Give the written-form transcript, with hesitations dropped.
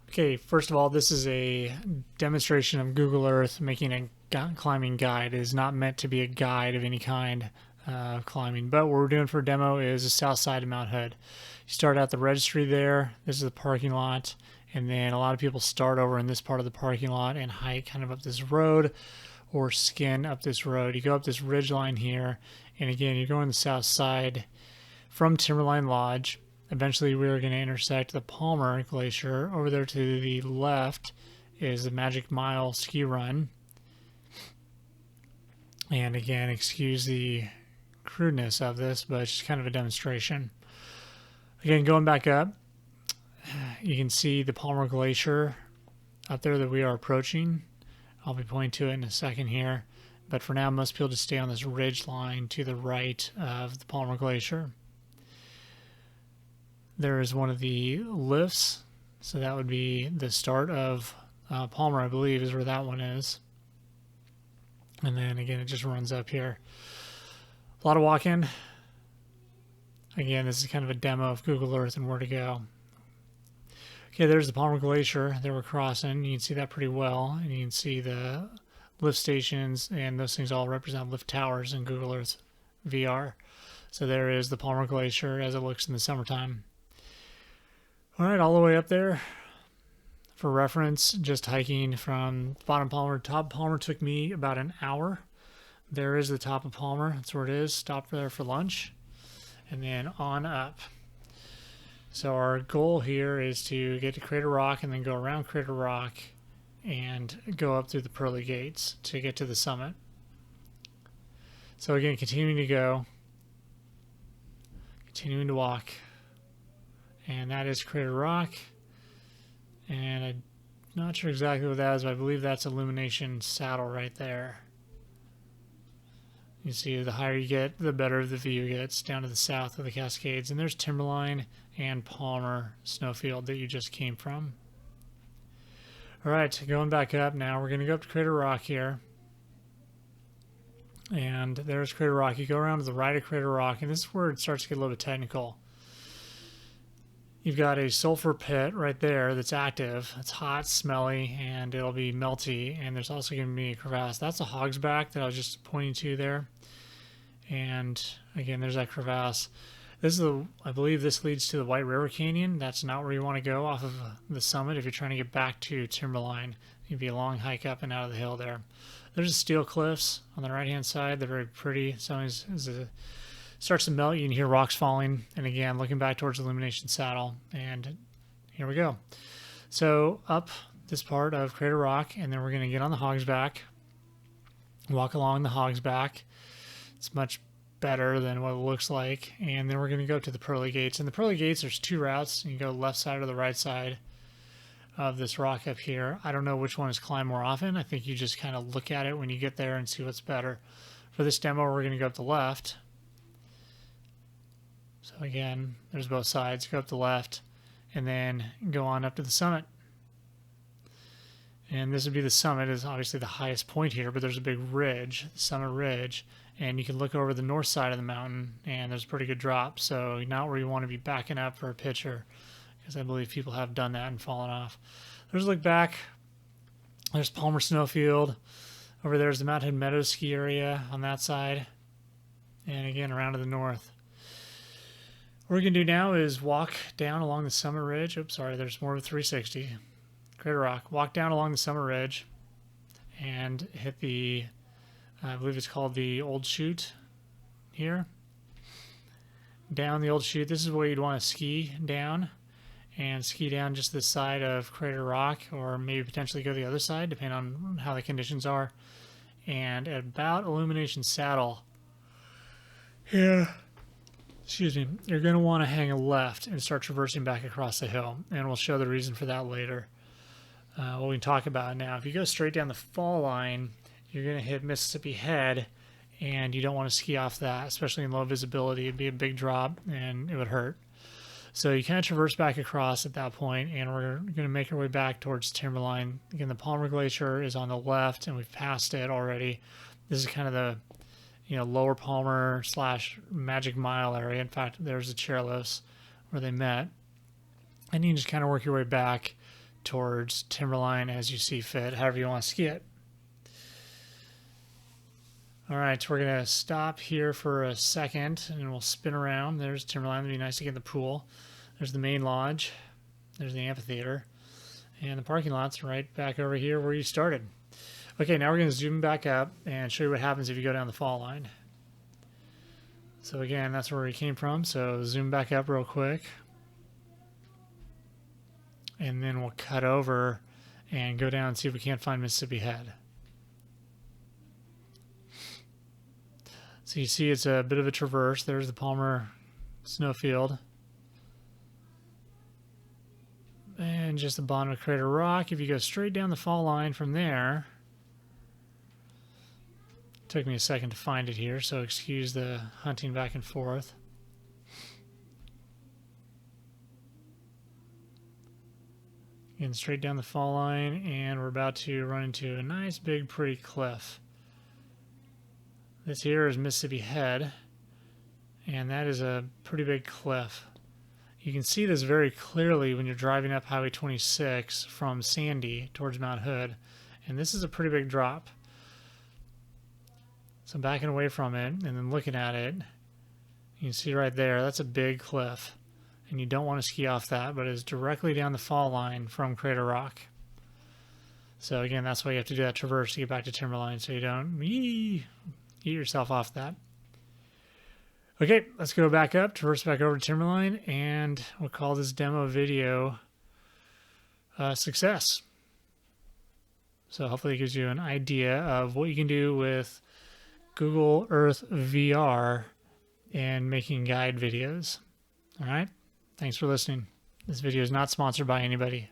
Okay, first of all, this is a demonstration of Google Earth making a climbing guide. It is not meant to be a guide of any kind of climbing, but what we're doing for a demo is the south side of Mount Hood. You start at the registry there. This is the parking lot, and then a lot of people start over in this part of the parking lot and hike kind of up this road or skin up this road. You go up this ridge line here, and again, you're going the south side from Timberline Lodge. Eventually, we're going to intersect the Palmer Glacier. Over there to the left is the Magic Mile ski run. And again, excuse the crudeness of this, but it's just kind of a demonstration. Again, going back up, you can see the Palmer Glacier up there that we are approaching. I'll be pointing to it in a second here. But for now, most people just stay on this ridge line to the right of the Palmer Glacier. There is one of the lifts, so that would be the start of Palmer, I believe, is where that one is. And then again, it just runs up here. A lot of walking. Again, this is kind of a demo of Google Earth and where to go. Okay, there's the Palmer Glacier that we're crossing. You can see that pretty well, and you can see the lift stations, and those things all represent lift towers in Google Earth VR. So there is the Palmer Glacier as it looks in the summertime. All right, all the way up there. For reference, just hiking from bottom Palmer to top Palmer took me about an hour. There is the top of Palmer. That's where it is. Stop there for lunch. And then on up. So our goal here is to get to Crater Rock and then go around Crater Rock and go up through the pearly gates to get to the summit. So again, continuing to go. Continuing to walk. And that is Crater Rock. And I'm not sure exactly what that is, but I believe that's Illumination Saddle right there. You see, the higher you get, the better the view gets down to the south of the Cascades. And there's Timberline and Palmer snowfield that you just came from. All right, going back up now, we're going to go up to Crater Rock here. And there's Crater Rock. You go around to the right of Crater Rock, and this is where it starts to get a little bit technical. You've got a sulfur pit right there that's active. It's hot, smelly, and it'll be melty. And there's also going to be a crevasse. That's a hog's back that I was just pointing to there. And again, there's that crevasse. This is I believe this leads to the White River Canyon. That's not where you want to go off of the summit if you're trying to get back to Timberline. It'd be a long hike up and out of the hill there. There's the steel cliffs on the right-hand side. They're very pretty. So as it starts to melt, you can hear rocks falling. And again, looking back towards Illumination Saddle. And here we go. So up this part of Crater Rock, and then we're going to get on the Hog's Back, walk along the Hog's Back. It's much better than what it looks like. And then we're going to go to the Pearly Gates. And the Pearly Gates, there's two routes. You can go left side or the right side of this rock up here. I don't know which one is climbed more often. I think you just kind of look at it when you get there and see what's better. For this demo, we're going to go up the left. So again, there's both sides. Go up the left and then go on up to the summit. And this would be the summit, is obviously the highest point here, but there's a big ridge, the summit ridge, and you can look over the north side of the mountain, and there's a pretty good drop. So not where you want to be backing up for a picture, because I believe people have done that and fallen off. There's a look back. There's Palmer Snowfield. Over there's the Mount Hood Meadows ski area on that side. And again, around to the north. What we're going to do now is walk down along the summit ridge. Oops, sorry, there's more of a 360. Crater Rock. Walk down along the summit ridge and hit the, I believe it's called the Old Chute here. Down the Old Chute. This is where you'd want to ski down and ski down just this side of Crater Rock, or maybe potentially go the other side, depending on how the conditions are. And at about Illumination Saddle here, excuse me, you're going to want to hang a left and start traversing back across the hill. And we'll show the reason for that later. What we can talk about now. If you go straight down the fall line, you're going to hit Mississippi Head, and you don't want to ski off that, especially in low visibility. It'd be a big drop, and it would hurt. So you kind of traverse back across at that point, and we're going to make our way back towards Timberline. Again, the Palmer Glacier is on the left, and we've passed it already. This is kind of the Lower Palmer / Magic Mile area. In fact, there's the chairlifts where they met. And you can just kind of work your way back towards Timberline as you see fit, however you want to ski it. All right, so we're going to stop here for a second, and we'll spin around. There's Timberline. It'd be nice to get in the pool. There's the main lodge. There's the amphitheater. And the parking lot's right back over here where you started. Okay, now we're going to zoom back up and show you what happens if you go down the fall line. So again, that's where we came from. So zoom back up real quick. And then we'll cut over and go down and see if we can't find Mississippi Head. So you see it's a bit of a traverse. There's the Palmer Snowfield. And just the bottom of Crater Rock. If you go straight down the fall line from there, it took me a second to find it here, so excuse the hunting back and forth. Again, straight down the fall line, and we're about to run into a nice big pretty cliff. This here is Mississippi Head, and that is a pretty big cliff. You can see this very clearly when you're driving up Highway 26 from Sandy towards Mount Hood, and this is a pretty big drop. So backing away from it and then looking at it, you can see right there, that's a big cliff, and you don't want to ski off that, but it's directly down the fall line from Crater Rock. So again, that's why you have to do that traverse to get back to Timberline, so you don't eat yourself off that. Okay, let's go back up, traverse back over to Timberline, and we'll call this demo video success. So hopefully it gives you an idea of what you can do with Google Earth VR and making guide videos. All right, thanks for listening. This video is not sponsored by anybody.